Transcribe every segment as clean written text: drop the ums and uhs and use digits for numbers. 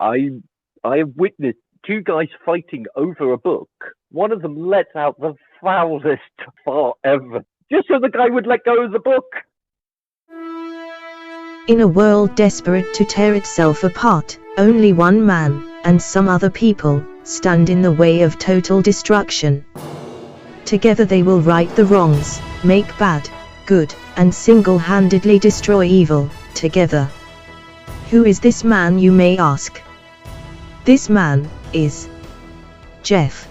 I I have witnessed two guys fighting over a book. One of them lets out the foulest fart ever, just so the guy would let go of the book. In a world desperate to tear itself apart, only one man, and some other people, stand in the way of total destruction. Together they will right the wrongs, make bad, good, and single-handedly destroy evil, together. Who is this man, you may ask? This man is Geoff.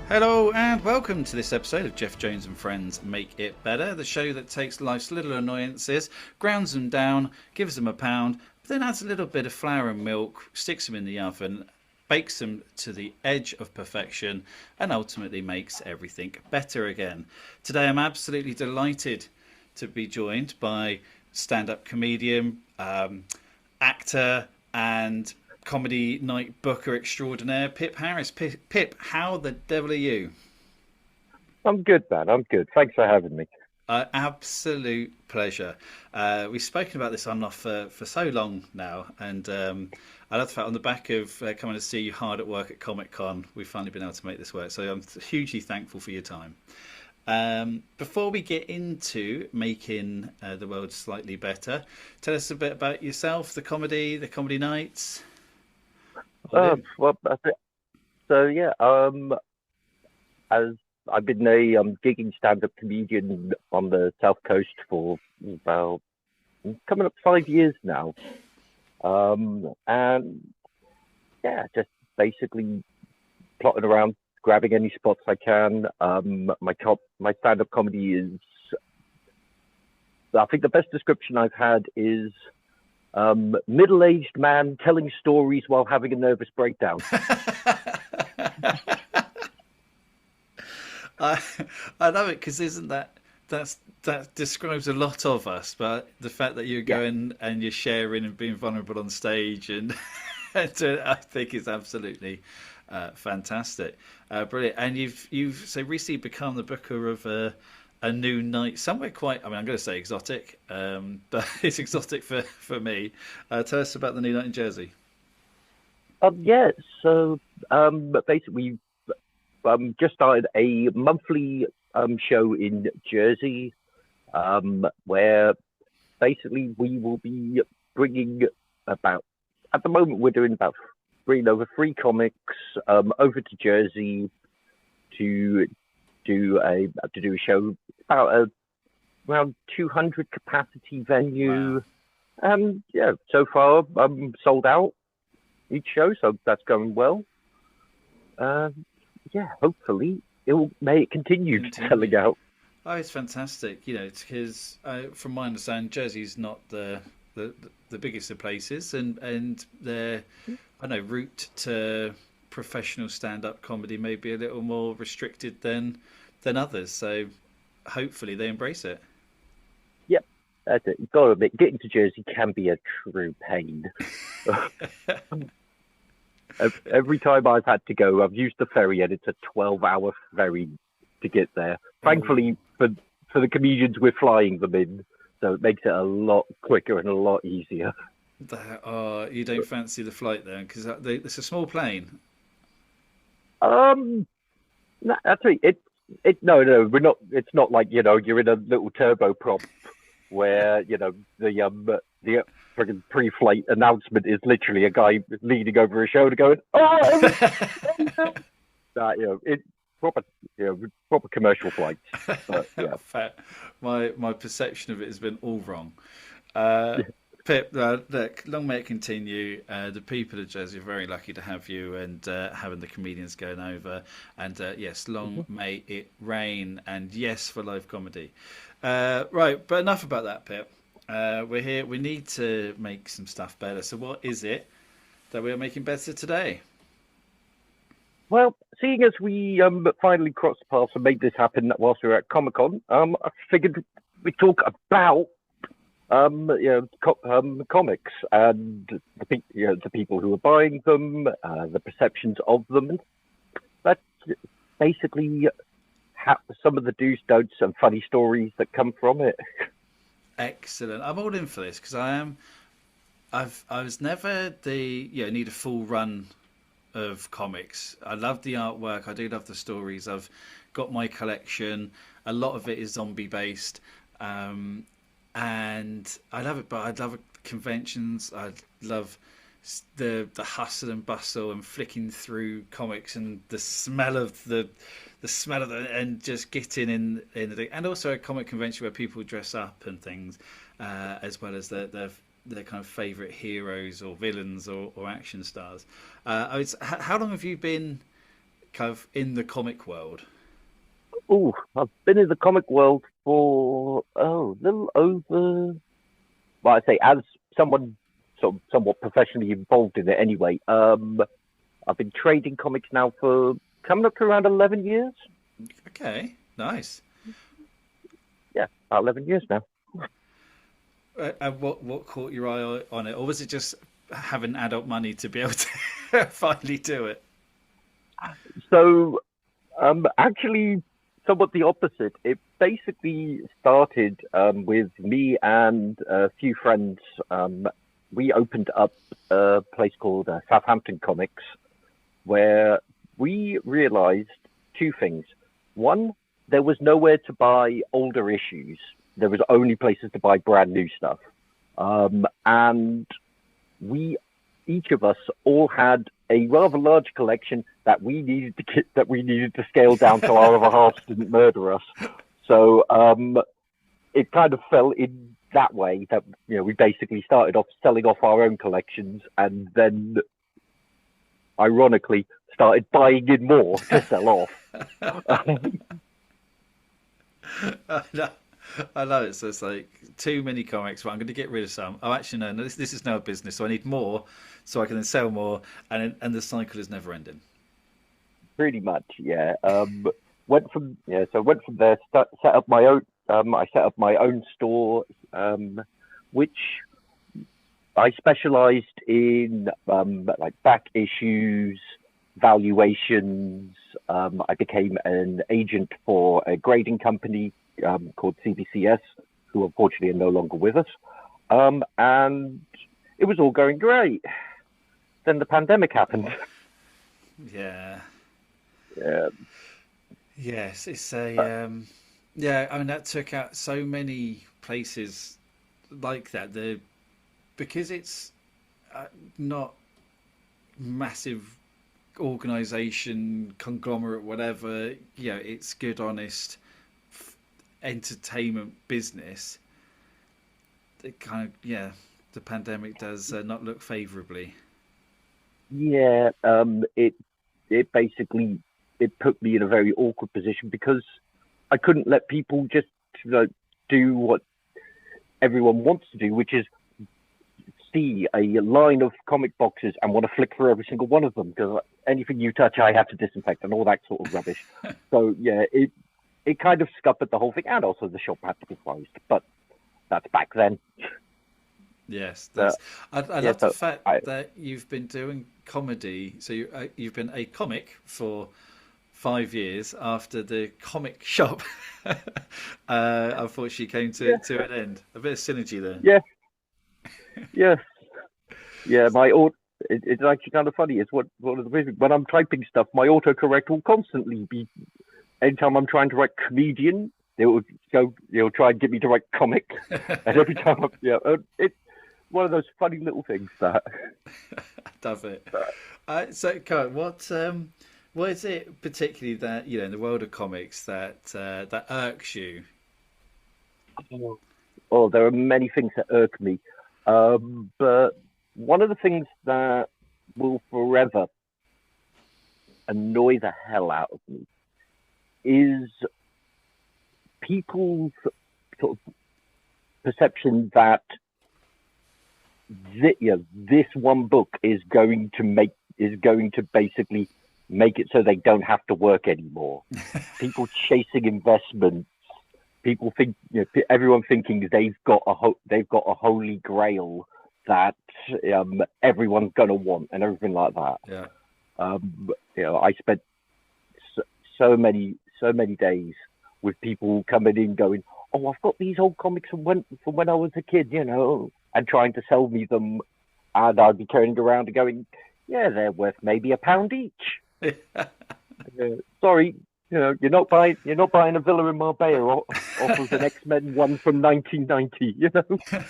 Hello and welcome to this episode of Geoff Jones and Friends Make It Better, the show that takes life's little annoyances, grounds them down, gives them a pound, but then adds a little bit of flour and milk, sticks them in the oven, bakes them to the edge of perfection, and ultimately makes everything better again. Today I'm absolutely delighted to be joined by stand-up comedian, actor and comedy night booker extraordinaire, Pip Harris. Pip, how the devil are you? I'm good, man. I'm good. Thanks for having me. Absolute pleasure. We've spoken about this on and off for so long now, and I love the fact on the back of coming to see you hard at work at Comic Con, we've finally been able to make this work. So I'm hugely thankful for your time. Before we get into making the world slightly better, tell us a bit about yourself, the comedy nights. Well, that's it. So yeah, as I've been a gigging stand-up comedian on the South Coast for about coming up 5 years now, and yeah, just basically plotting around, grabbing any spots I can. My stand-up comedy is, I think the best description I've had is middle-aged man telling stories while having a nervous breakdown. I love it because isn't that describes a lot of us, but the fact that you're going and you're sharing and being vulnerable on stage and I think is absolutely fantastic, brilliant. And you've so recently become the booker of a new night somewhere quite, I'm going to say exotic, but it's exotic for me. Tell us about the new night in Jersey. So basically just started a monthly show in Jersey, where basically we will be bringing about, at the moment we're doing about bringing over 3 comics over to Jersey to do a show, about around 200 capacity venue. Wow. So far sold out each show, so that's going well. Hopefully may it continue selling out. Oh, it's fantastic. It's because from my understanding, Jersey's not the biggest of places, and their route to professional stand-up comedy may be a little more restricted than others. So hopefully they embrace it. Yep, that's it. You've got to admit, getting to Jersey can be a true pain. Every time I've had to go, I've used the ferry, and it's a 12-hour ferry to get there. Thankfully, for the comedians, we're flying them in, so it makes it a lot quicker and a lot easier. You don't fancy the flight then, because it's a small plane. No, actually, no, we're not. It's not like you're in a little turboprop where the friggin' pre-flight announcement is literally a guy leaning over a shoulder going, "Oh!" It's proper commercial flights. But, yeah. My perception of it has been all wrong. Pip, look, long may it continue. The people of Jersey are very lucky to have you and having the comedians going over. And yes, long may it rain. And yes, for live comedy. Right, but enough about that, Pip. We're here. We need to make some stuff better. So what is it that we are making better today? Well, seeing as we finally crossed paths and made this happen whilst we were at Comic Con, I figured we'd talk about comics and the people who are buying them, the perceptions of them. That's basically some of the do's, don'ts, and funny stories that come from it. Excellent. I'm all in for this because I I was never the need a full run of comics. I love the artwork. I do love the stories. I've got my collection. A lot of it is zombie based, and I love it. But I love conventions. I love the hustle and bustle and flicking through comics and the smell of the and just getting in the, and also a comic convention where people dress up and things, as well as their kind of favourite heroes or villains or action stars. How long have you been kind of in the comic world? Oh, I've been in the comic world for a little over. Well, I say as someone somewhat professionally involved in it anyway. I've been trading comics now for coming up to around 11 years. Okay, nice. Yeah, about 11 years now. And what caught your eye on it, or was it just having adult money to be able to finally do it? So, actually, somewhat the opposite. It basically started with me and a few friends. We opened up a place called Southampton Comics, where we realized two things. One, there was nowhere to buy older issues. There was only places to buy brand new stuff. And each of us all had a rather large collection that we needed to scale down so our other halves didn't murder us. So it kind of fell in that way that we basically started off selling off our own collections and then ironically started buying in more to sell off. I love it. So it's like too many comics, but I'm going to get rid of some. Oh, actually, no, this is now a business, so I need more, so I can then sell more, and the cycle is never ending. Pretty much, yeah. Went from there. Set up my own. I set up my own store, which I specialised in like back issues, valuations. I became an agent for a grading company called CBCS, who unfortunately are no longer with us. And it was all going great. Then the pandemic happened. Yeah. Yeah. Yes, it's a yeah. I mean, that took out so many places like that. Because it's not massive organisation, conglomerate, whatever. It's good, honest entertainment business. It kind of the pandemic does not look favourably. Yeah, it basically put me in a very awkward position because I couldn't let people just do what everyone wants to do, which is see a line of comic boxes and want to flick through every single one of them, because anything you touch I have to disinfect and all that sort of rubbish. So yeah, it kind of scuppered the whole thing, and also the shop had to be closed. But that's back then. Yes, I love the fact that you've been doing comedy. So you've been a comic for 5 years after the comic shop unfortunately came to an end. A bit of synergy there. Yes. It's actually kind of funny. It's one of the reasons when I'm typing stuff, my autocorrect will constantly be. Anytime I'm trying to write comedian, it'll try and get me to write comic, and every time it's one of those funny little things that. I love it. So, Kurt, what is it particularly that in the world of comics that irks you? Oh, there are many things that irk me, but one of the things that will forever annoy the hell out of me is people's sort of perception that this one book is going to basically make it so they don't have to work anymore. People chasing investments. People think, everyone thinking they've got a holy grail that everyone's gonna want and everything like that. Yeah. I spent so many days with people coming in going, "Oh, I've got these old comics from when I was a kid," and trying to sell me them And I'd be turning around and going, yeah, they're worth maybe £1 each. Sorry, you're not buying a villa in Marbella off of an X-Men one from 1990.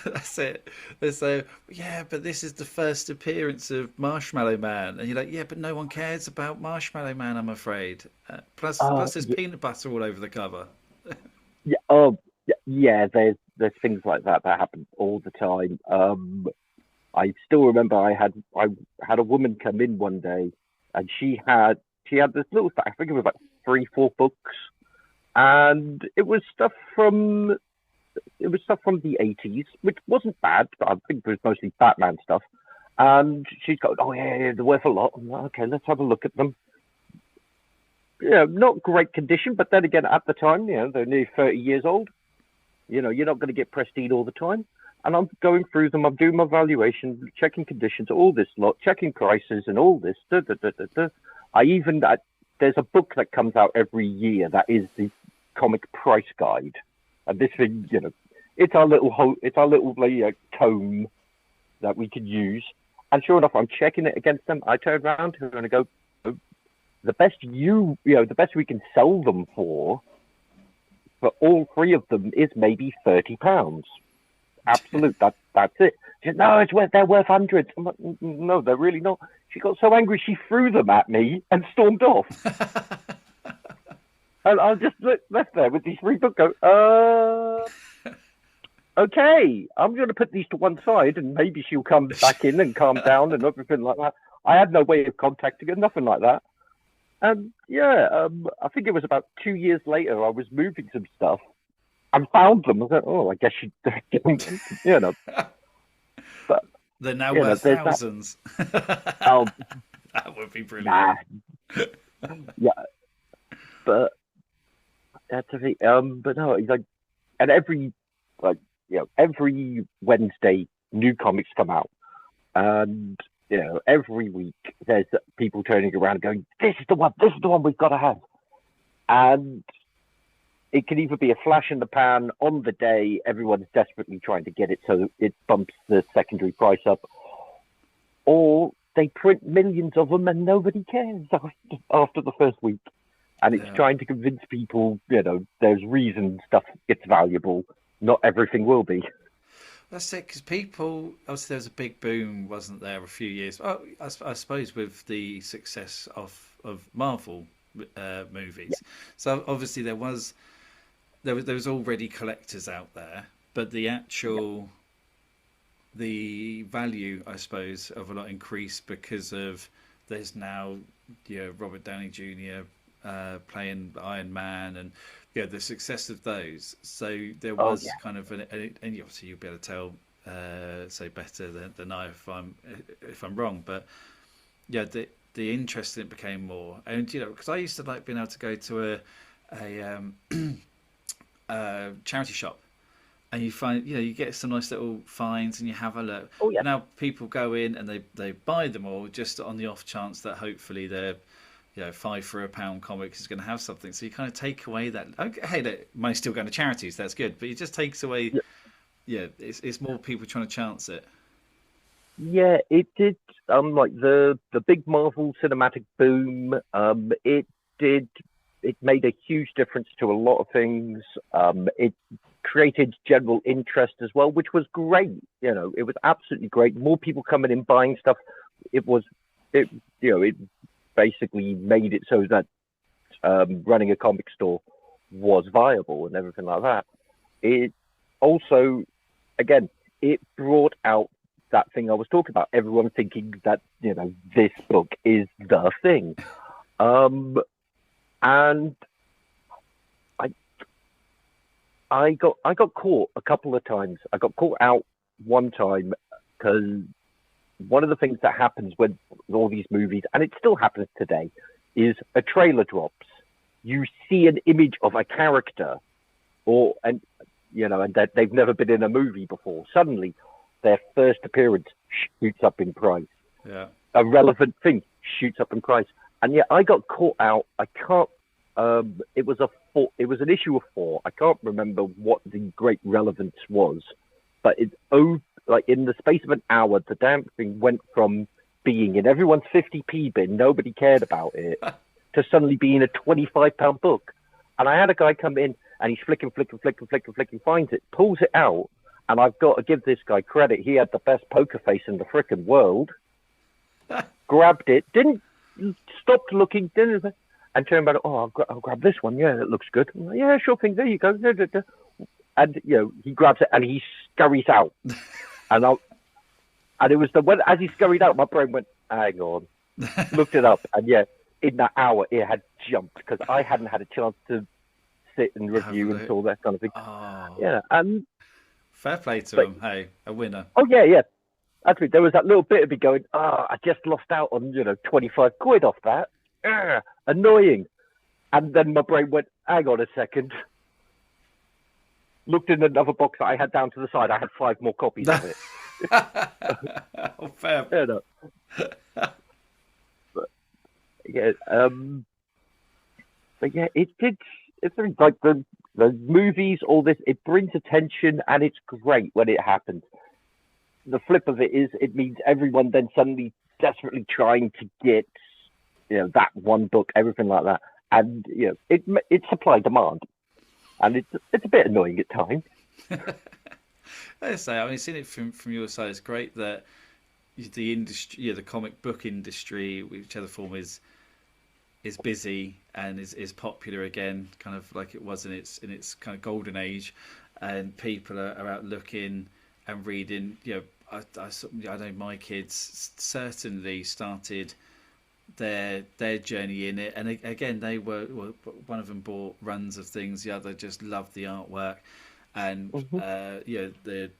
That's it. So yeah, but this is the first appearance of Marshmallow Man, and you're like, yeah, but no one cares about Marshmallow Man, I'm afraid. Plus, there's peanut butter all over the cover. Yeah. Yeah. There's things like that happen all the time. I still remember I had a woman come in one day, and she had this little, I think it was like 3-4 books, and it was stuff from the 80s, which wasn't bad, but I think it was mostly Batman stuff. And she's going, oh yeah, they're worth a lot. I'm like, okay, let's have a look at them. Not great condition, but then again, at the time, they're nearly 30 years old. You're not going to get pristine all the time. And I'm going through them. I'm doing my valuation, checking conditions, all this lot, checking prices, and all this. There's a book that comes out every year that is the comic price guide, and this thing, it's our little tome that we could use. And sure enough, I'm checking it against them. I turn around to her and I go, the best the best we can sell them for all 3 of them is maybe £30. Absolute. That's it. She said, no, they're worth hundreds. I'm like, no, they're really not. She got so angry she threw them at me and stormed off. And I just left there with these 3 books. Okay, I'm going to put these to one side, and maybe she'll come back in and calm down and everything like that. I had no way of contacting her, nothing like that. And I think it was about 2 years later, I was moving some stuff and found them. I was like, oh, I guess you But they're now worth thousands. That would be brilliant. Nah. Yeah, but that's the thing. But no, it's like, and every Wednesday, new comics come out, and every week there's people turning around and going, this is the one we've got to have. And it can either be a flash in the pan on the day, everyone's desperately trying to get it so it bumps the secondary price up, or they print millions of them and nobody cares after the first week. And it's trying to convince people, there's reason stuff gets valuable. Not everything will be. That's it, because people, obviously there was a big boom, wasn't there, a few years. Oh, I suppose with the success of Marvel movies. Yeah. So obviously there was already collectors out there, but the actual the value, I suppose, of a lot increased because of there's now Robert Downey Jr. Playing Iron Man, and the success of those. So there was kind of and obviously you'll be able to tell say better than I if I'm wrong, but the interest in it became more, and because I used to like being able to go to a charity shop, and you find you get some nice little finds, and you have a look. Oh yeah. Now people go in and they buy them all just on the off chance that hopefully they're 5 for £1 comics is going to have something. So you kind of take away that. Okay, hey, that money's still going to charities. That's good, but it just takes away. It's more people trying to chance it. Yeah, it did. Like the big Marvel cinematic boom. It made a huge difference to a lot of things. It created general interest as well, which was great. It was absolutely great. More people coming in buying stuff. It basically made it so that running a comic store was viable and everything like that. It also, again, it brought out that thing I was talking about. Everyone thinking that this book is the thing, and I got caught a couple of times. I got caught out one time because one of the things that happens with all these movies, and it still happens today, is a trailer drops. You see an image of a character, and that they've never been in a movie before. Suddenly, their first appearance shoots up in price. Yeah, a relevant thing shoots up in price. And yet, I got caught out. I can't. It was an issue of 4. I can't remember what the great relevance was, but it's like in the space of an hour, the damn thing went from being in everyone's 50p bin, nobody cared about it, to suddenly being a £25 book. And I had a guy come in and he's flicking, finds it, pulls it out. And I've got to give this guy credit. He had the best poker face in the frickin' world. Grabbed it, didn't stop looking, and turned about. Oh, I'll grab this one. Yeah, it looks good. Like, yeah, sure thing. There you go. And he grabs it and he scurries out. and it was when as he scurried out, my brain went, hang on, looked it up, and in that hour it had jumped because I hadn't had a chance to sit and review and all that kind of thing. Oh. Yeah, and. Fair play to him. Hey, a winner. Oh, yeah. Actually, there was that little bit of me going, I just lost out on, 25 quid off that. Annoying. And then my brain went, hang on a second. Looked in another box that I had down to the side. I had 5 more copies of it. Oh, fair. Yeah, no. But yeah, it did. It's like the movies, all this, it brings attention and it's great when it happens. The flip of it is it means everyone then suddenly desperately trying to get, that one book, everything like that. And, it's supply demand. And it's a bit annoying at times. I mean, seeing it from your side, it's great that the industry, the comic book industry, whichever form is busy and is popular again, kind of like it was in its kind of golden age, and people are out looking and reading. I know my kids certainly started their journey in it, and again they were one of them bought runs of things, the other just loved the artwork and the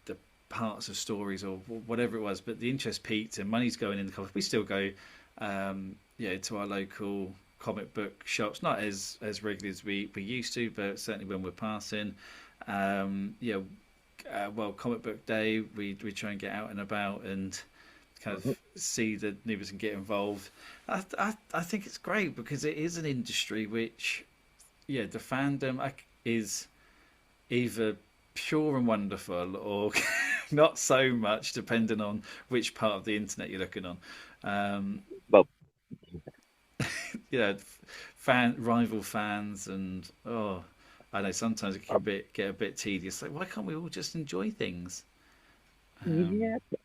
parts of stories or whatever it was, but the interest peaked and money's going in the comics. We still go to our local comic book shops, not as regularly as we used to, but certainly when we're passing. Comic book day, we try and get out and about and kind of see the neighbours and get involved. I think it's great because it is an industry which, the fandom is either pure and wonderful or not so much, depending on which part of the internet you're looking on. Rival fans, and I know sometimes it can get a bit tedious. Like, why can't we all just enjoy things?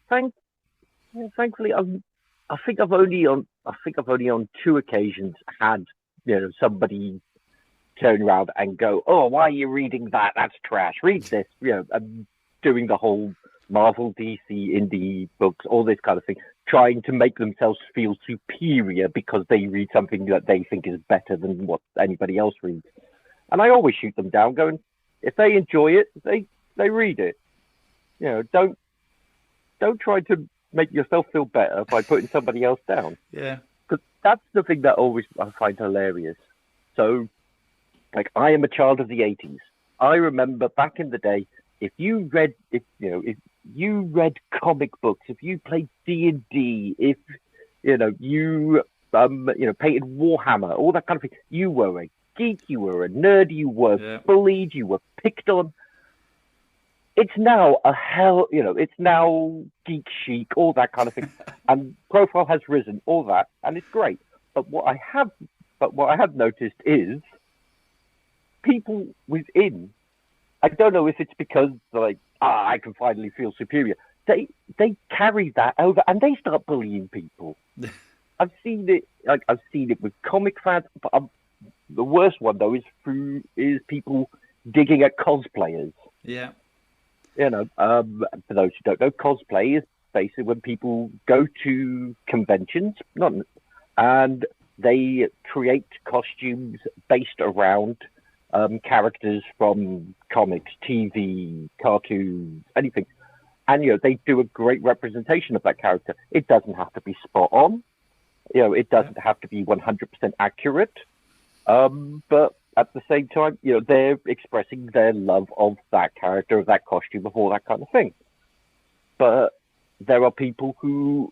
Thankfully, I think I've only on 2 occasions had somebody turn around and go, "Oh, why are you reading that? That's trash. Read this." I'm doing the whole Marvel, DC, indie books, all this kind of thing, trying to make themselves feel superior because they read something that they think is better than what anybody else reads. And I always shoot them down, going, if they enjoy it, they read it. Don't try to make yourself feel better by putting somebody else down. Yeah. Because that's the thing that always I find hilarious. So, like, I am a child of the 80s. I remember back in the day, if you read comic books, if you played D&D, if you painted Warhammer, all that kind of thing, you were a geek, you were a nerd, you were bullied, you were picked on. It's now it's now geek chic, all that kind of thing, and profile has risen, all that, and it's great. But what I have noticed is people within. I don't know if it's because I can finally feel superior. They carry that over and they start bullying people. I've seen it. I've seen it with comic fans. But the worst one though is people digging at cosplayers. Yeah. For those who don't know, cosplay is basically when people go to conventions, and they create costumes based around characters from comics, TV, cartoons, anything. And, they do a great representation of that character. It doesn't have to be spot on. It doesn't have to be 100% accurate. But at the same time, they're expressing their love of that character, of that costume, of all that kind of thing. But there are people who,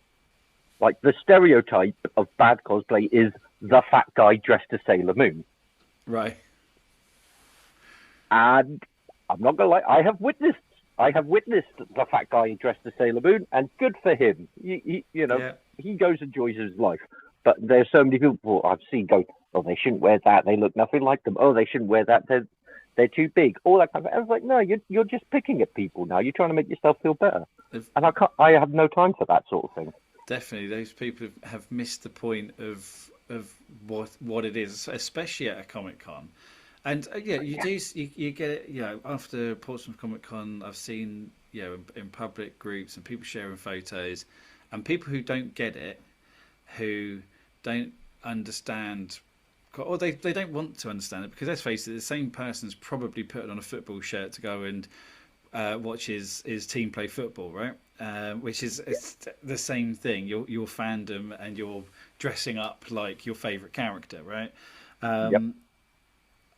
the stereotype of bad cosplay is the fat guy dressed as Sailor Moon. Right. And I'm not going to lie, I have witnessed I have witnessed the fat guy dressed as Sailor Moon, and good for him. He goes and enjoys his life. But there's so many people I've seen go, oh, they shouldn't wear that. They look nothing like them. Oh, they shouldn't wear that. They're too big. All that kind of. I was like, no, you're just picking at people now. You're trying to make yourself feel better, and I have no time for that sort of thing. Definitely, those people have missed the point of what it is, especially at a Comic-Con. And you get it. After Portsmouth Comic Con, I've seen in public groups and people sharing photos, and people who don't get it, who don't understand, or they don't want to understand it, because let's face it, the same person's probably put on a football shirt to go and watch his team play football, right? Which is the same thing. Your fandom, and you're dressing up like your favourite character, right?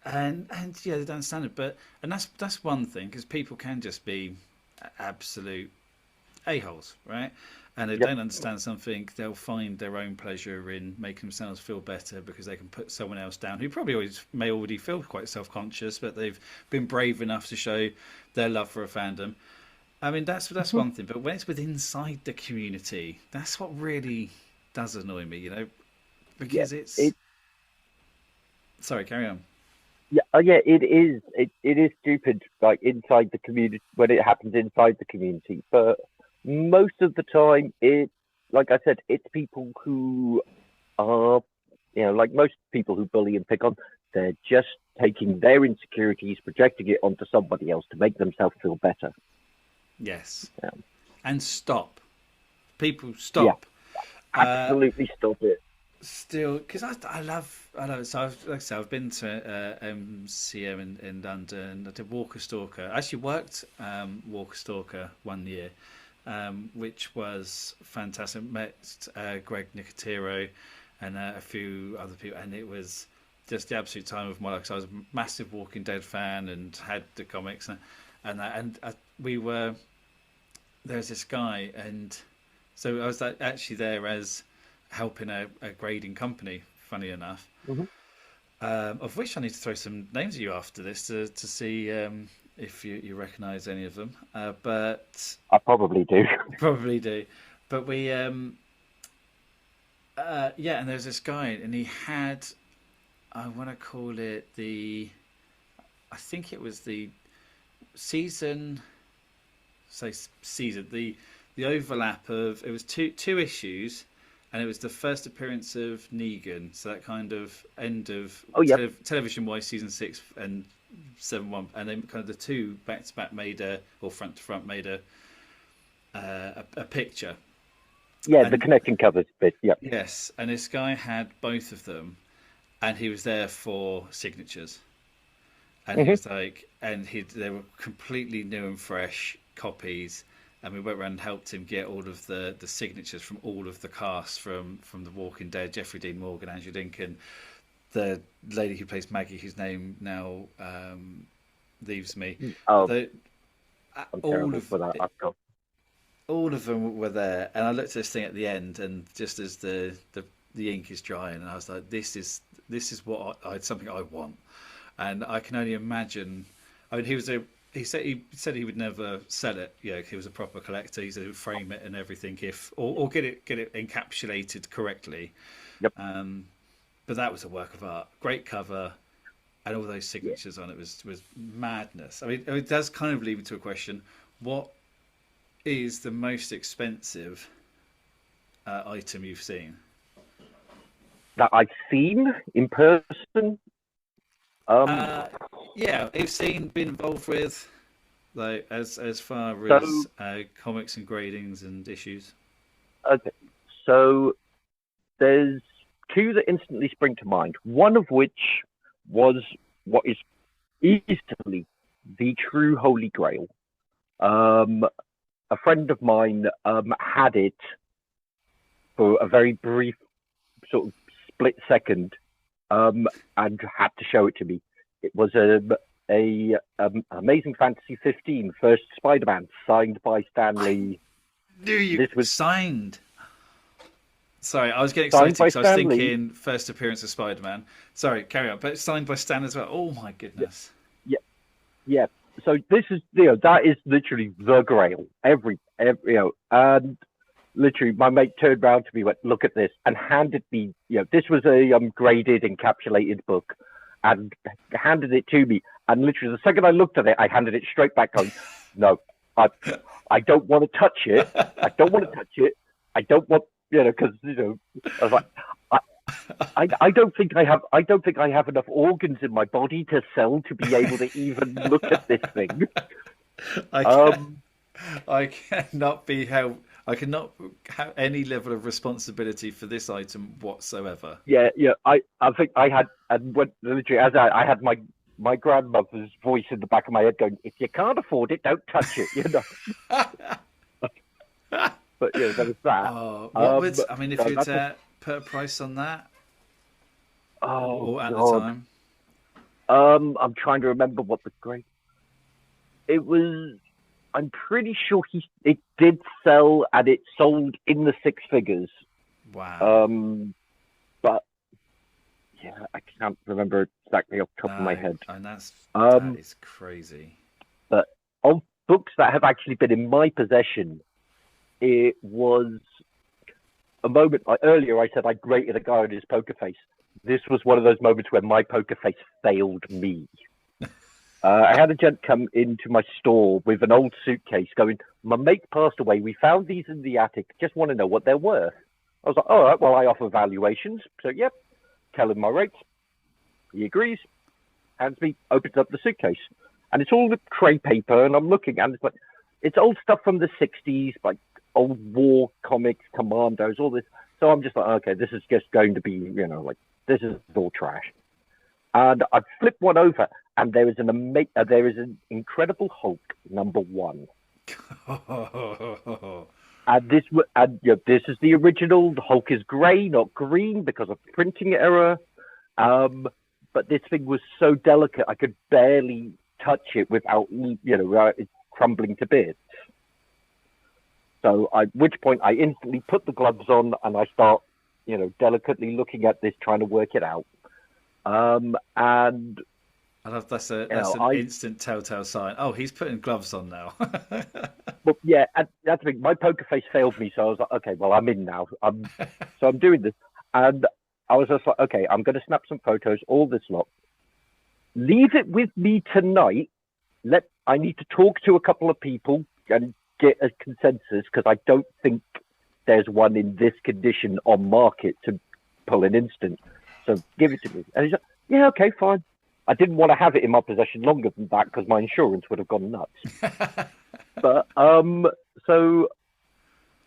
And they don't understand it, and that's one thing, because people can just be absolute a-holes, right? And they don't understand something, they'll find their own pleasure in making themselves feel better because they can put someone else down who probably may already feel quite self-conscious, but they've been brave enough to show their love for a fandom. I mean, that's one thing, but when it's with inside the community, that's what really does annoy me, because it's... Sorry, carry on. It is. It is stupid, like inside the community, when it happens inside the community. But most of the time, like I said, it's people who are, like most people who bully and pick on, they're just taking their insecurities, projecting it onto somebody else to make themselves feel better. Yes. And stop. People, stop. Absolutely stop it. Still, because I love it. So I've been to MCM in London. I did Walker Stalker. I actually worked Walker Stalker 1 year, which was fantastic. Met Greg Nicotero and a few other people, and it was just the absolute time of my life. So I was a massive Walking Dead fan and had the comics, there's this guy, and so I was actually there as helping a grading company, funny enough, of which I need to throw some names at you after this to see if you recognise any of them. But I probably do. Probably do. But we, and there's this guy, and he had, I want to call it I think it was the season, the overlap of, it was two issues. And it was the first appearance of Negan, so that kind of end of television-wise, season 6 and 7-1, and then kind of the two back-to-back front-to-front made a picture. Yeah, the connecting covers bit. Yeah. Yes, and this guy had both of them, and he was there for signatures, and he was like, they were completely new and fresh copies. And we went around and helped him get all of the signatures from all of the cast from The Walking Dead, Jeffrey Dean Morgan, Andrew Lincoln, the lady who plays Maggie, whose name now leaves me. Oh, I'm terrible for that. All of them were there, and I looked at this thing at the end, and just as the ink is drying, and I was like, this is what something I want, and I can only imagine. I mean, He said he would never sell it. He was a proper collector. He said he would frame it and everything, or get it encapsulated correctly. Yep. But that was a work of art. Great cover, and all those signatures on it was madness. I mean, it does kind of lead me to a question: what is the most expensive item you've seen? That I've seen in person. Been involved with, like as far as comics and gradings and issues. Okay, so there's two that instantly spring to mind. One of which was what is easily the true Holy Grail. A friend of mine had it for a very brief sort of split second. And had to show it to me. It was a Amazing Fantasy 15 first Spider-Man signed by Stan Lee. This was signed. Sorry, I was getting excited because I was thinking first appearance of Spider-Man. Sorry, carry on. But signed by Stan as well. Oh my goodness. Yeah. So this is, that is literally the grail. And literally my mate turned around to me, went, look at this, and handed me, this was a graded, encapsulated book, and handed it to me. And literally the second I looked at it, I handed it straight back going, no, I don't want to touch it. I don't want to touch it. I don't want, because, I was like, I don't think I have enough organs in my body to sell to be able to even look at this thing. I cannot have any level of responsibility for this item whatsoever. Yeah. I think I had, and when literally as I had my grandmother's voice in the back of my head going, if you can't afford it, don't touch it. But there was that. If you'd put a price on that, or at the time. I'm trying to remember what the grade. It was. I'm pretty sure it did sell, and it sold in the six figures. Wow. But yeah, I can't remember exactly off the top of my head. And that is crazy. But of books that have actually been in my possession, it was a moment. Earlier, I said I grated a guy on his poker face. This was one of those moments where my poker face failed me. I had a gent come into my store with an old suitcase going, my mate passed away. We found these in the attic. Just want to know what they're worth. I was like, all right, well, I offer valuations. So, yep, tell him my rates. He agrees, hands me, opens up the suitcase. And it's all the tray paper, and I'm looking, and it's old stuff from the 60s, like old war comics, commandos, all this. So I'm just like, okay, this is just going to be, this is all trash. And I flipped one over, and there is an Incredible Hulk #1. And this is the original. The Hulk is grey, not green, because of printing error. But this thing was so delicate, I could barely touch it without, it crumbling to bits. So at which point I instantly put the gloves on, and I start, delicately looking at this, trying to work it out. And I love that's an instant telltale sign. Oh, he's putting gloves on now. But yeah, that's the thing. My poker face failed me, so I was like, okay, well, I'm in now. So I'm doing this, and I was just like, okay, I'm going to snap some photos, all this lot. Leave it with me tonight. I need to talk to a couple of people and get a consensus, because I don't think there's one in this condition on market to pull an instant. So give it to me. And he's like, yeah, okay, fine. I didn't want to have it in my possession longer than that because my insurance would have gone nuts. But, so,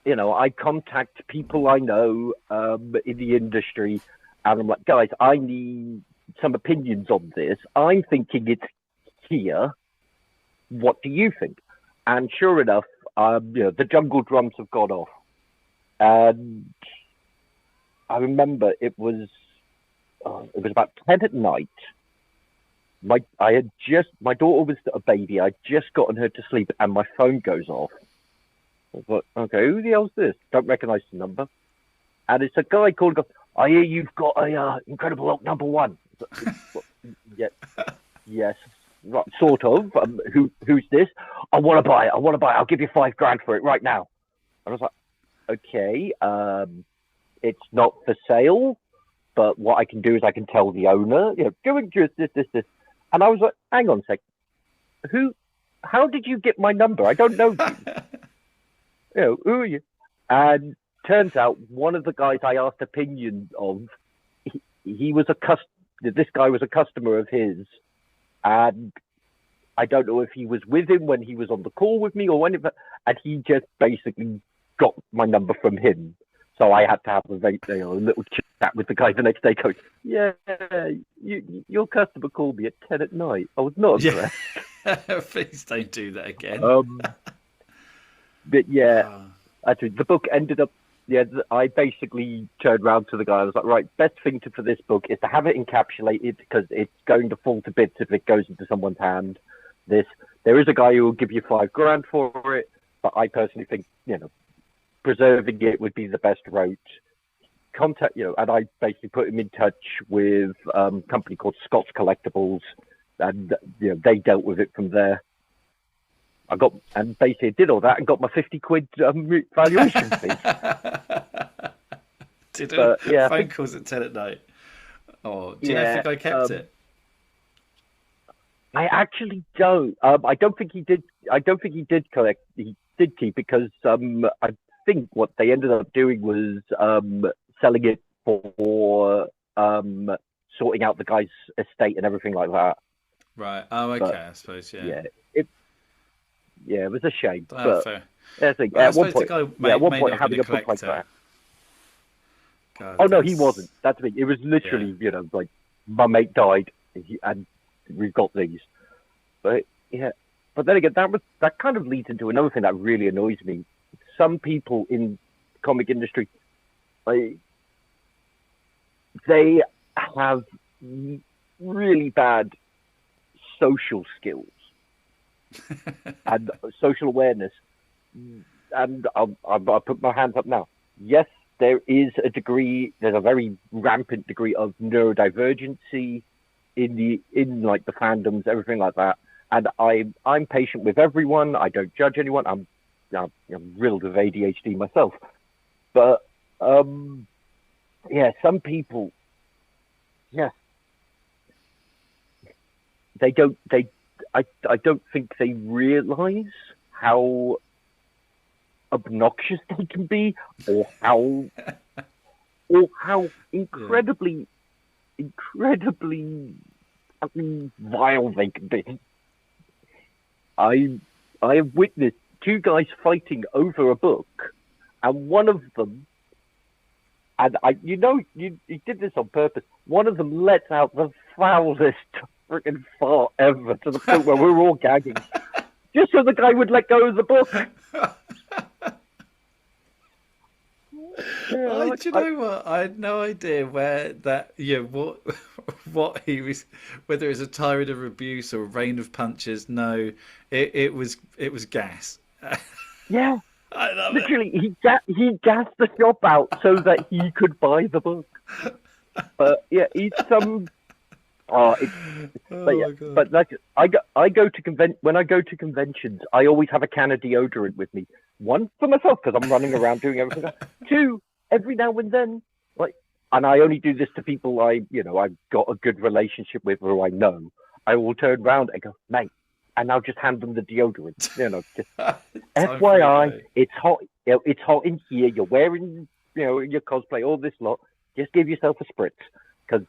I contact people I know in the industry, and I'm like, guys, I need some opinions on this. I'm thinking it's here. What do you think? And sure enough, the jungle drums have gone off. And I remember it was about 10 at night. My daughter was a baby. I'd just gotten her to sleep, and my phone goes off. I was like, okay, who the hell's this? Don't recognize the number. And it's a guy calling, I hear you've got a Incredible Hulk #1. Yeah, yes, right, sort of. Who's this? I want to buy it. I'll give you $5,000 for it right now. And I was like, okay, it's not for sale, but what I can do is I can tell the owner, go and do this. And I was like, hang on a sec. How did you get my number? I don't know you. Who are you? And turns out one of the guys I asked opinion of, he was this guy was a customer of his, and I don't know if he was with him when he was on the call with me or whenever, and he just basically got my number from him. So I had to have a little chat with the guy the next day going, yeah, your customer called me at 10 at night. I was not impressed. Please don't do that again. But yeah, actually, the book ended up, I basically turned around to the guy. I was like, right, best thing for this book is to have it encapsulated, because it's going to fall to bits if it goes into someone's hand. There is a guy who will give you $5,000 for it, but I personally think, preserving it would be the best route. Contact, and I basically put him in touch with a company called Scott's Collectibles, and they dealt with it from there. and basically did all that and got my 50 quid valuation fee. Did yeah, phone calls at 10 at night. Oh, do you know if the guy kept it? I actually don't. I don't think he did. I don't think he did collect. He did keep because I think what they ended up doing was selling it for sorting out the guy's estate and everything like that. Right. Oh, okay. But, I suppose. Yeah. It was a shame. Oh, but fair. I think Well, at one point, having a book like that. God, Oh no, he wasn't. That's the thing. It was literally, like my mate died, and we've got these. But yeah, but then again, that kind of leads into another thing that really annoys me. Some people in the comic industry, like, they have really bad social skills and social awareness. And I'll put my hands up now. Yes, there's a very rampant degree of neurodivergency in like the fandoms, everything like that. And I'm patient with everyone. I don't judge anyone. I'm riddled with ADHD myself. But some people, I don't think they realize how obnoxious they can be, or how incredibly fucking vile they can be. I have witnessed two guys fighting over a book, and one of them, and you did this on purpose. One of them let out the foulest freaking fart ever, to the point where we were all gagging, just so the guy would let go of the book. Do you know what? I had no idea where that. Yeah, what he was, whether it was a tirade of abuse or a rain of punches. No, it was gas. Yeah, I love literally, he gassed the shop out so that he could buy the book. But yeah, he's some. But like I go to when I go to conventions, I always have a can of deodorant with me. One, for myself, because I'm running around doing everything else. Two, every now and then, and I only do this to people I've got a good relationship with, or I know. I will turn around and go, mate, and I'll just hand them the deodorant. Just FYI, it's hot. It's hot in here. You're wearing, your cosplay, all this lot. Just give yourself a spritz, because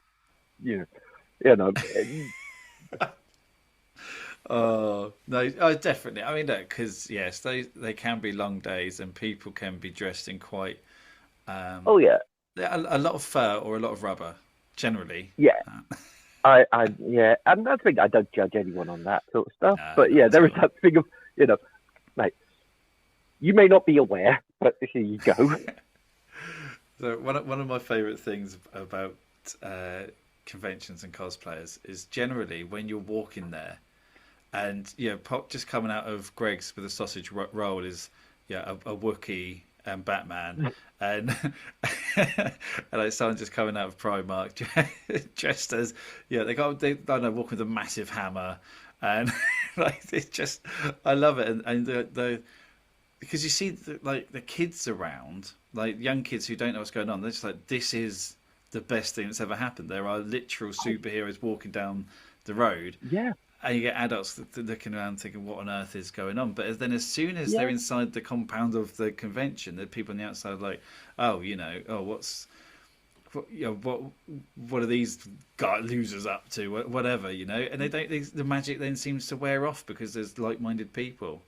Oh no! Definitely. I mean, look, because yes, they can be long days, and people can be dressed in quite. A lot of fur or a lot of rubber, generally. Yeah, and that's the thing. I don't judge anyone on that sort of stuff, but there is that thing of mate, you may not be aware, but here you go. So one of my favourite things about conventions and cosplayers is generally when you're walking there, and Pop just coming out of Greg's with a sausage roll is a Wookiee and Batman, and like someone just coming out of Primark dressed as they don't know, walking with a massive hammer, and like it's just, I love it, and the because you see the kids around, like young kids who don't know what's going on, they're just like, this is the best thing that's ever happened. There are literal superheroes walking down the road. Yeah. And you get adults looking around thinking, what on earth is going on? But then as soon as they're inside the compound of the convention, the people on the outside are like, what are these losers up to? Whatever, And the magic then seems to wear off because there's like-minded people.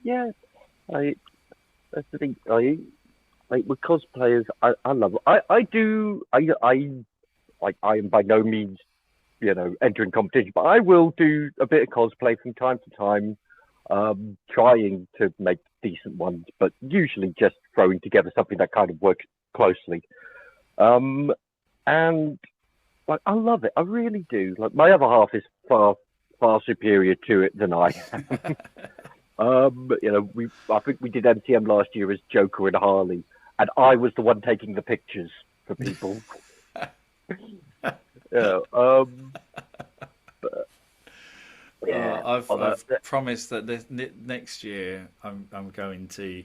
Yeah. That's the thing. Like with cosplayers, I love it. I am by no means, entering competition, but I will do a bit of cosplay from time to time, trying to make decent ones, but usually just throwing together something that kind of works closely. And I love it. I really do. Like, my other half is far, far superior to it than I am. I think we did MCM last year as Joker and Harley, and I was the one taking the pictures for people. Yeah. I've promised that next year I'm going to,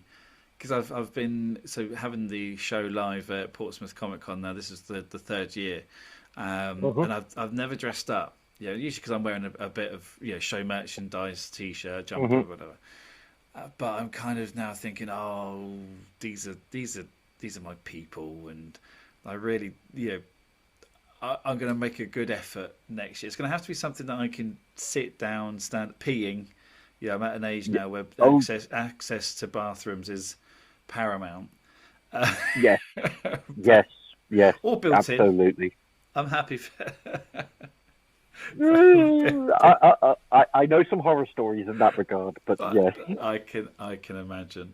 because I've been having the show live at Portsmouth Comic Con now. This is the third year, and I've never dressed up. Usually because I'm wearing a bit of show merchandise, t-shirt, jumper, whatever. But I'm kind of now thinking, oh, these are my people, and I really I'm going to make a good effort next year. It's going to have to be something that I can sit down, stand peeing. I'm at an age now where access to bathrooms is paramount. Yes, yes, Or built absolutely. in. I'm happy for I know some horror stories in that regard, but yes, I can imagine.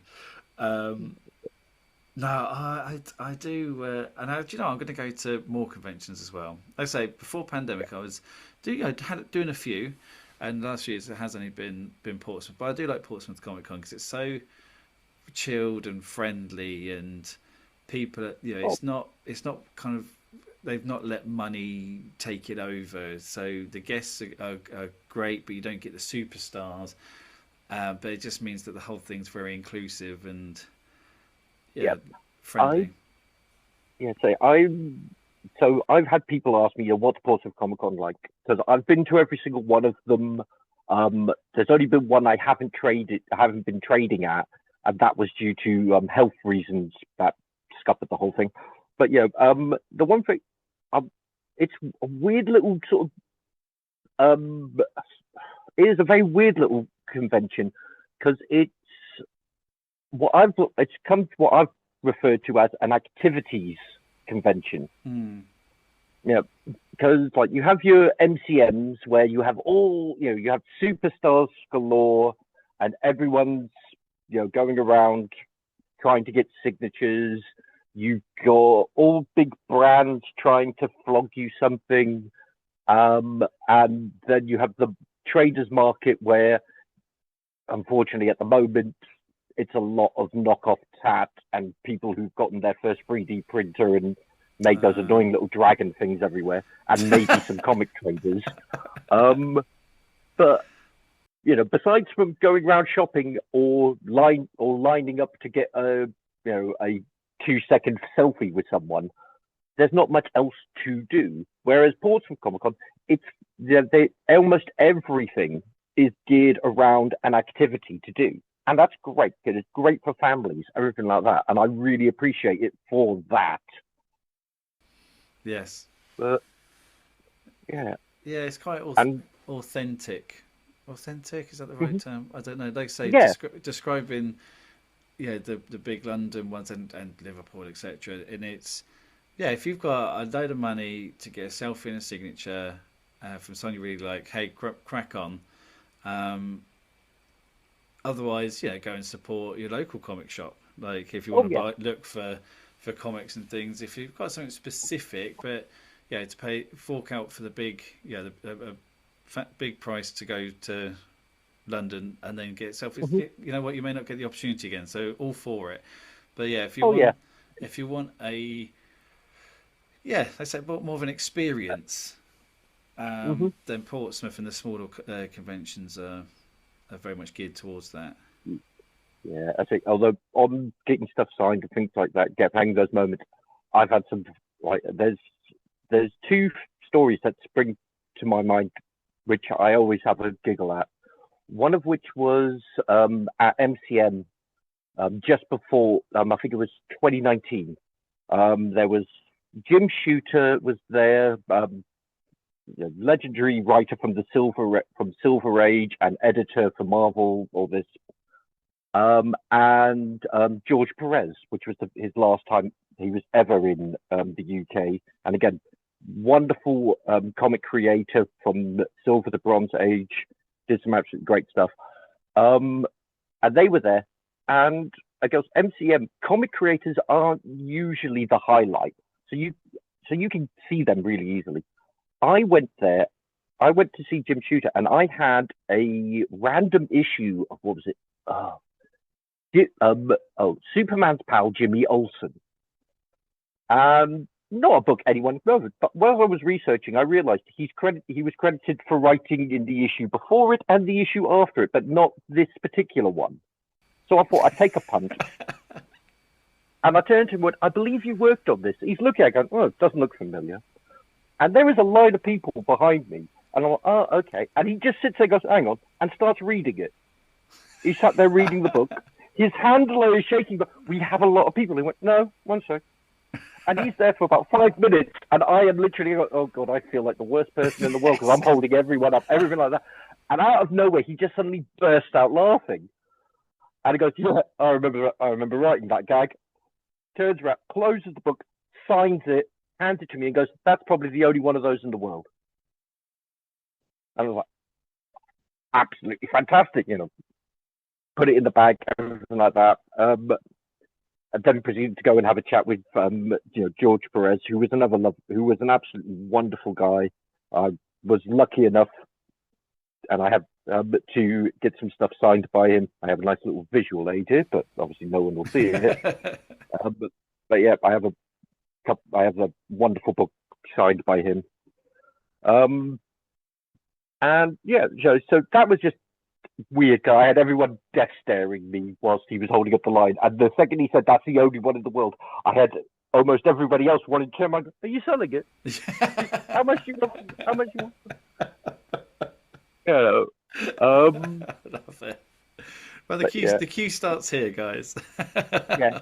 No, I do, and I'm going to go to more conventions as well. Like I say, before pandemic, I was doing a few, and last year it has only been Portsmouth, but I do like Portsmouth Comic Con because it's so chilled and friendly, and people, it's not kind of, they've not let money take it over, so the guests are great, but you don't get the superstars. But it just means that the whole thing's very inclusive and friendly. So I've had people ask me, what's Portsmouth Comic Con like? Because I've been to every single one of them. There's only been one I haven't been trading at, and that was due to health reasons that scuppered the whole thing. But the one thing, it's a weird little sort of, it is a very weird little convention because it's what I've referred to as an activities convention. Because like you have your MCMs where you have you have superstars galore, and everyone's going around trying to get signatures. You've got all big brands trying to flog you something, and then you have the traders market where, unfortunately, at the moment, it's a lot of knockoff tat and people who've gotten their first 3D printer and make those annoying little dragon things everywhere, and maybe some comic traders. But besides from going around shopping or lining up to get a 2-second selfie with someone, there's not much else to do. Whereas Portsmouth Comic Con, it's almost everything is geared around an activity to do. And that's great, because it's great for families, everything like that. And I really appreciate it for that. Yes. But, yeah. Yeah, it's quite authentic. Authentic, is that the right term? I don't know. Like say, describing the big London ones and Liverpool, etc. And it's, if you've got a load of money to get a selfie and a signature from someone you really like, hey, crack on. Otherwise, go and support your local comic shop. Like if you want to look for comics and things, if you've got something specific, but to fork out for the big, big price to go to London and then get selfies. You know what, you may not get the opportunity again. So all for it. But if you want a let's say more of an experience, then Portsmouth and the smaller conventions are very much geared towards that. Yeah, I think, although on getting stuff signed and things like that, having those moments, I've had some, there's two stories that spring to my mind, which I always have a giggle at. One of which was at MCM just before, I think it was 2019. There was Jim Shooter was there, legendary writer from Silver Age and editor for Marvel, all this, and George Perez, which was his last time he was ever in the UK. And again, wonderful comic creator from Silver to Bronze Age, did some absolutely great stuff. And they were there. And I guess MCM comic creators aren't usually the highlight, so you can see them really easily. I went there. I went to see Jim Shooter, and I had a random issue of, what was it? Superman's pal Jimmy Olsen. And not a book anyone knows, but while I was researching, I realised he was credited for writing in the issue before it and the issue after it, but not this particular one. So I thought I'd take a punt. And I turned to him and went, I believe you worked on this. He's looking at it going, oh, it doesn't look familiar. And there was a line of people behind me. And I'm like, oh, okay. And he just sits there and goes, hang on, and starts reading it. He sat there reading the book. His handler is shaking, but we have a lot of people. He went, no, one sec. And he's there for about 5 minutes. And I am literally, oh, God, I feel like the worst person in the world because I'm holding everyone up, everything like that. And out of nowhere, he just suddenly burst out laughing. And he goes, yeah, I remember writing that gag. Turns around, closes the book, signs it, hands it to me, and goes, that's probably the only one of those in the world. And I was like, absolutely fantastic, Put it in the bag, everything like that. And then proceeded to go and have a chat with, George Perez, who was an absolutely wonderful guy. I was lucky enough, and I have to get some stuff signed by him. I have a nice little visual aid here, but obviously no one will see it. But yeah, I have a wonderful book signed by him. And yeah, so that was just weird. I had everyone death staring me whilst he was holding up the line, and the second he said that's the only one in the world, I had almost everybody else wanting to turn around. Are you selling it? How much do you want? How much do you want? Love it. Well, the queue starts here, guys. Yeah.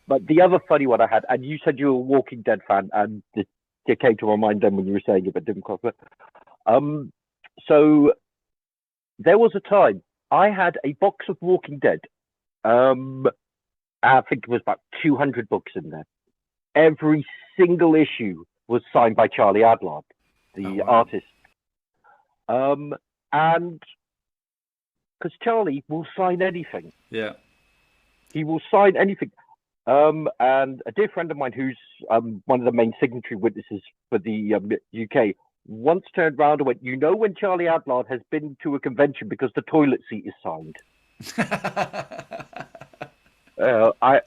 But the other funny one I had, and you said you were a Walking Dead fan, and it came to my mind then when you were saying it, but didn't cross it. So there was a time I had a box of Walking Dead. I think it was about 200 books in there. Every single issue was signed by Charlie Adlard, the artist. And because Charlie will sign anything. Yeah. He will sign anything. And a dear friend of mine who's one of the main signatory witnesses for the UK once turned around and went, when Charlie Adlard has been to a convention because the toilet seat is signed. I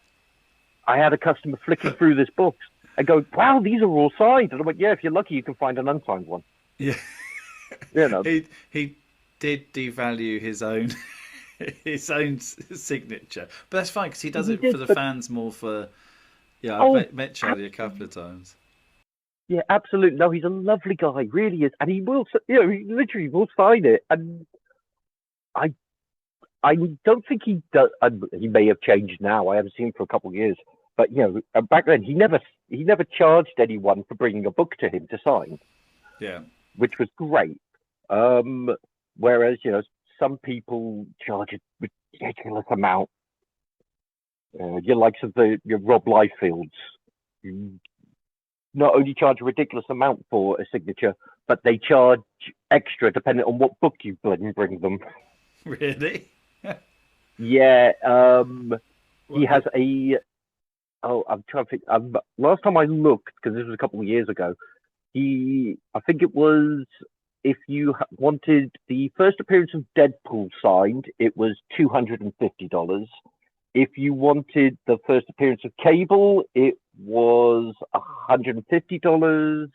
had a customer flicking through this book and going, wow, these are all signed. And I'm like, yeah, if you're lucky, you can find an unsigned one. Yeah. He did devalue his own signature, but that's fine because he does it for the fans more for. Yeah, I've met Charlie a couple of times. Yeah, absolutely. No, he's a lovely guy, really is, and he will. He literally will sign it. And I don't think he does. He may have changed now. I haven't seen him for a couple of years, but back then he never charged anyone for bringing a book to him to sign. Yeah, which was great. Whereas some people charge a ridiculous amount. Your likes of your Rob Liefelds, not only charge a ridiculous amount for a signature, but they charge extra depending on what book you bring them. Really? Yeah. He has a. Oh, I'm trying to think. Last time I looked, because this was a couple of years ago, I think it was. If you wanted the first appearance of Deadpool signed, it was $250. If you wanted the first appearance of Cable, it was $150.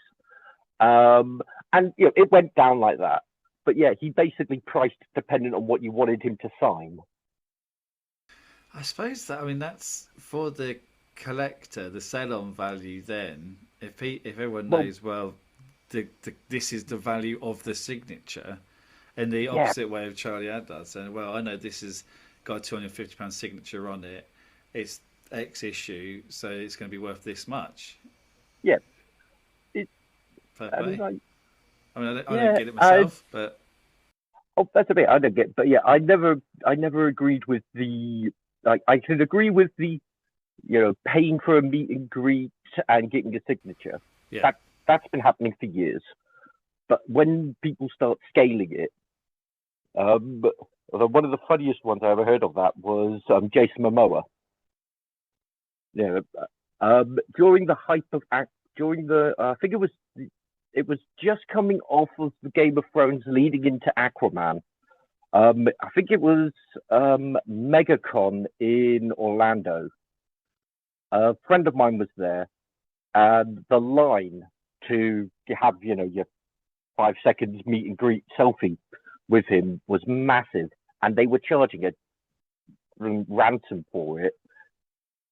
And it went down like that. But yeah, he basically priced dependent on what you wanted him to sign. I suppose that's for the collector, the sell-on value. Then, if everyone knows, this is the value of the signature, in the opposite way of Charlie Adlard saying, well, I know this has got a £250 signature on it, it's X issue, so it's going to be worth this much. Yeah. Fair play. I don't get it myself, but... Oh, that's a bit I don't get, but yeah, I never agreed with the... I can agree with the, paying for a meet and greet and getting a signature. Yeah. That's been happening for years. But when people start scaling it, one of the funniest ones I ever heard of that was Jason Momoa. During the hype of I think it was just coming off of the Game of Thrones leading into Aquaman. I think it was MegaCon in Orlando. A friend of mine was there, and the line to have your 5 seconds meet and greet selfie with him was massive, and they were charging a ransom for it.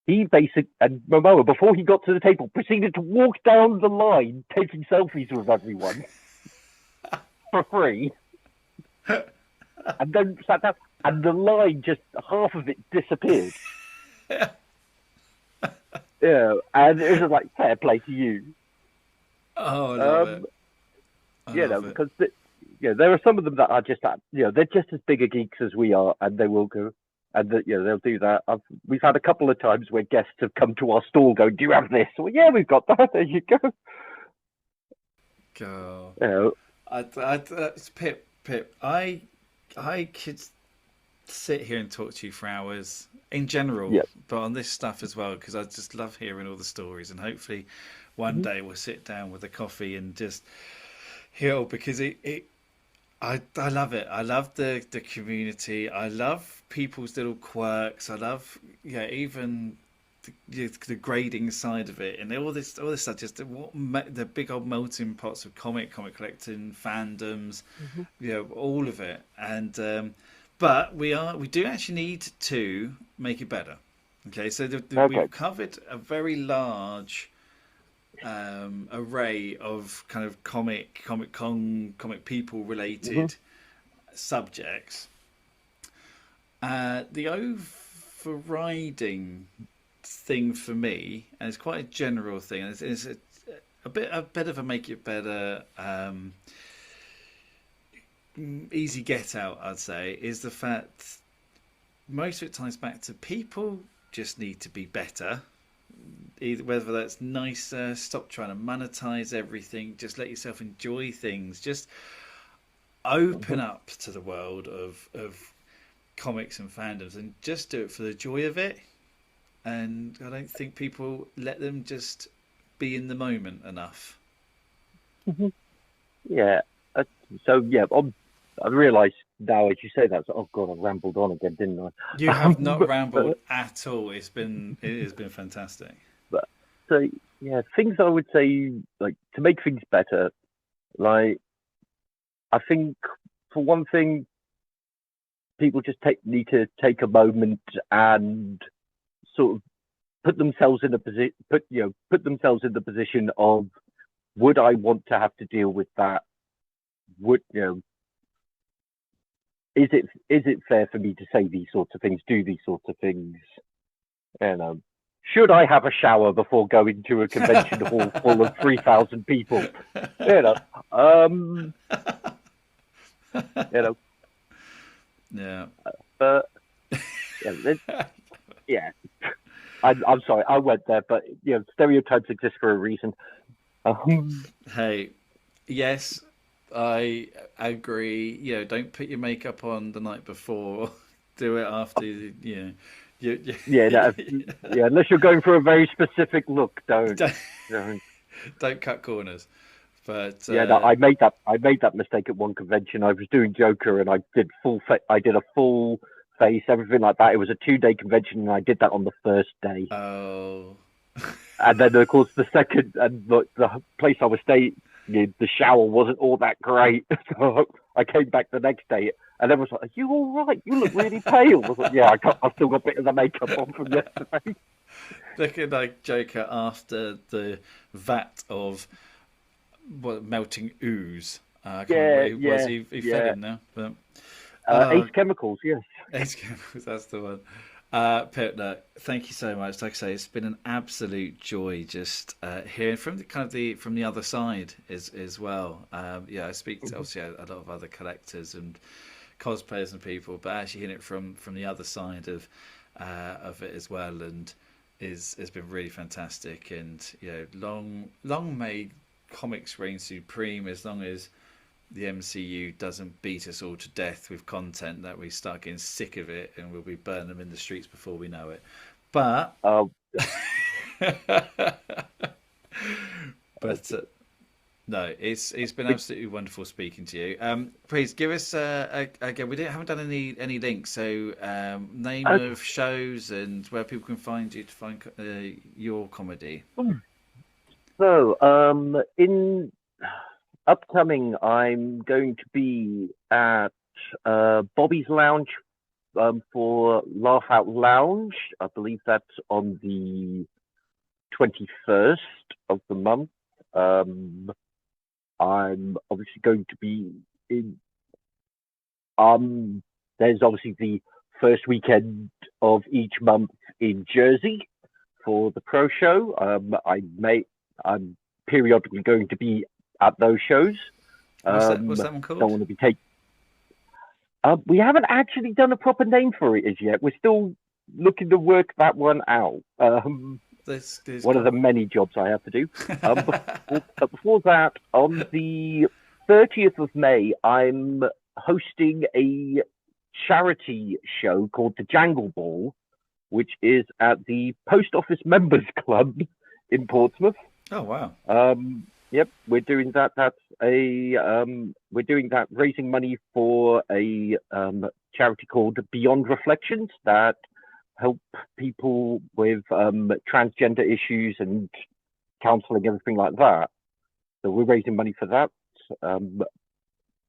And Momoa, before he got to the table, proceeded to walk down the line taking selfies with everyone for free, and then sat down, and the line, just half of it disappeared. Yeah, and it was like, fair play to you. Oh, I love it. Because there are some of them that are just they're just as big a geeks as we are, and they will go, and they'll do that. We've had a couple of times where guests have come to our stall going, "Do you have this?" Well, yeah, we've got that. There you go. Go. Pip. I could sit here and talk to you for hours in general, but on this stuff as well, because I just love hearing all the stories, and hopefully one day we'll sit down with a coffee and just hear, because I love it. I love the community. I love people's little quirks. I love even the grading side of it, and all this stuff. Just the big old melting pots of comic collecting, fandoms, all of it. And but we do actually need to make it better. Okay, so we've covered a very large array of kind of comic people related subjects. The overriding thing for me, and it's quite a general thing, and it's a bit of a make it better, easy get out, I'd say, is the fact most of it ties back to people just need to be better. Either whether that's nicer, stop trying to monetize everything, just let yourself enjoy things, just open up to the world of comics and fandoms, and just do it for the joy of it. And I don't think people let them just be in the moment enough. Yeah. I realise now as you say that, oh God, I rambled on again, didn't I? You have not rambled at all. It has been fantastic. But so things I would say, like, to make things better, like, I think for one thing, people just need to take a moment and sort of put themselves in the position of, would I want to have to deal with that? Is it fair for me to say these sorts of things, do these sorts of things? Should I have a shower before going to a convention hall full of 3,000 people? Yeah. But I'm sorry, I went there, but stereotypes exist for a reason. Hey, yes, I agree. Don't put your makeup on the night before. Do it after. Unless you're going for a very specific look, don't cut corners. But I made that mistake at one convention. I was doing Joker, and I did a full face, everything like that. It was a 2-day convention, and I did that on the first day. Oh. And then, of course, the second, and the place I was staying, the shower wasn't all that great. So I came back the next day, and everyone was like, "Are you all right? You look really pale." I was like, "Yeah, I've still got a bit of the makeup on from yesterday." Looking like Joker after the vat of melting ooze. I can't remember what he fell in now. But, Ace Chemicals, yes. Ace Chemicals, that's the one. Pip, thank you so much. Like I say, it's been an absolute joy just hearing from the other side as well. I speak to obviously a lot of other collectors and cosplayers and people, but actually hearing it from the other side of it as well, and has been really fantastic. And long may comics reign supreme, as long as the MCU doesn't beat us all to death with content that we start getting sick of it and we'll be burning them in the streets before we know it. But no, it's been absolutely wonderful speaking to you. Please give us again. We haven't done any links, so name of shows and where people can find you to find your comedy. So, in upcoming, I'm going to be at Bobby's Lounge for Laugh Out Lounge. I believe that's on the 21st of the month. I'm obviously going to be in. There's obviously the first weekend of each month in Jersey for the Pro Show. I'm periodically going to be at those shows. What's that one called? Don't want to be taken. We haven't actually done a proper name for it as yet. We're still looking to work that one out. There's one of the many jobs I have to do. But before that, on the 30th of May, I'm hosting a charity show called the Jangle Ball, which is at the Post Office Members Club in Portsmouth. Oh wow! Yep, we're doing that. We're doing that, raising money for a charity called Beyond Reflections that help people with transgender issues and counselling, everything like that. So we're raising money for that.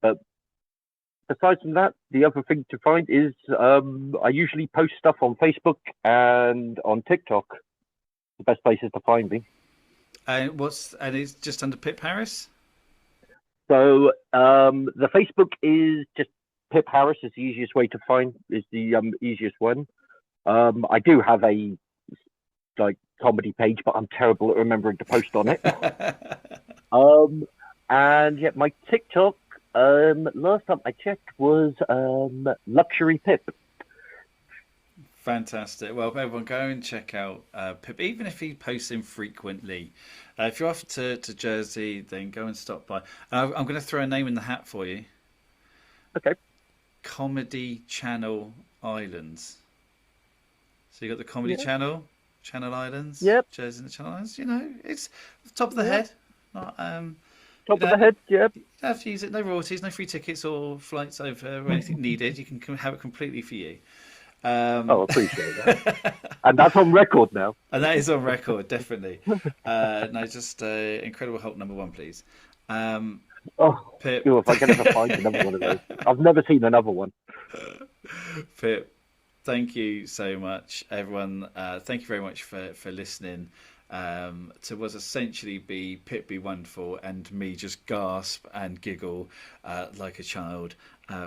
But aside from that, the other thing to find is I usually post stuff on Facebook and on TikTok. The best places to find me. And it's just under Pip Harris? So the Facebook is just Pip Harris is the easiest way to find, is the easiest one. I do have a comedy page, but I'm terrible at remembering to post on it. And yeah, my TikTok last time I checked was Luxury Pip. Fantastic. Well, everyone, go and check out Pip, even if he posts infrequently. If you're off to Jersey, then go and stop by. I'm going to throw a name in the hat for you. Okay. Comedy Channel Islands. So you got the Comedy Channel Islands. Yep. Jersey and the Channel Islands. You know, it's top of the head. Not top of the head. Yep. You don't have to use it. No royalties, no free tickets or flights over or anything needed. You can have it completely for you. I appreciate that. And that's on record now. And that is on record, definitely. No, just incredible help number one, please. Pip. If I can ever find another one of those. I've never seen another one. Pip, thank you so much, everyone. Thank you very much for listening to what's essentially be Pip Be Wonderful and me just gasp and giggle like a child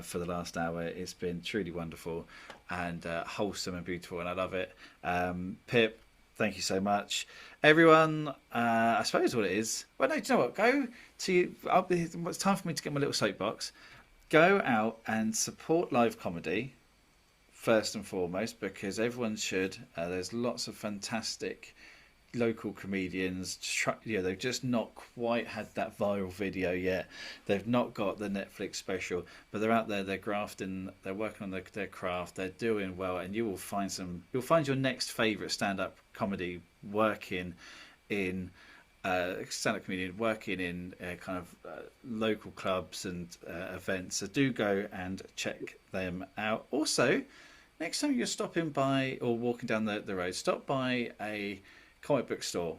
for the last hour. It's been truly wonderful and wholesome and beautiful, and I love it. Pip, thank you so much. Everyone, I suppose what it is, well, no, do you know what? It's time for me to get my little soapbox. Go out and support live comedy, first and foremost, because everyone should. There's lots of fantastic local comedians. They've just not quite had that viral video yet. They've not got the Netflix special, but they're out there, they're grafting, they're working on their craft, they're doing well, and you'll find your next favourite stand-up comedy working in stand-up comedian working in kind of local clubs and events. So do go and check them out. Also, next time you're stopping by or walking down the road, stop by a comic book store.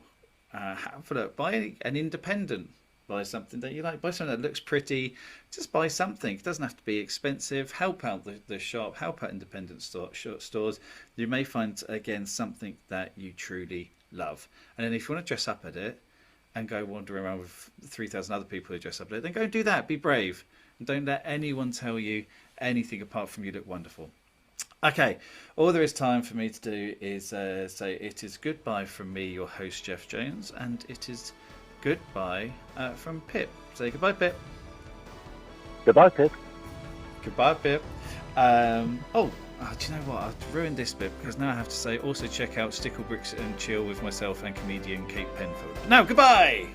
Have a look. Buy an independent. Buy something that you like. Buy something that looks pretty. Just buy something. It doesn't have to be expensive. Help out the shop. Help out independent stores. You may find, again, something that you truly love. And then if you want to dress up at it and go wandering around with 3,000 other people who dress up at it, then go and do that. Be brave. And don't let anyone tell you anything apart from you look wonderful. Okay, all there is time for me to do is say it is goodbye from me, your host, Geoff Jones, and it is goodbye from Pip. Say goodbye, Pip. Goodbye, Pip. Goodbye, Pip. Do you know what? I've ruined this bit because now I have to say also check out Stickle Bricks and Chill with myself and comedian Kate Penfold. Now, goodbye!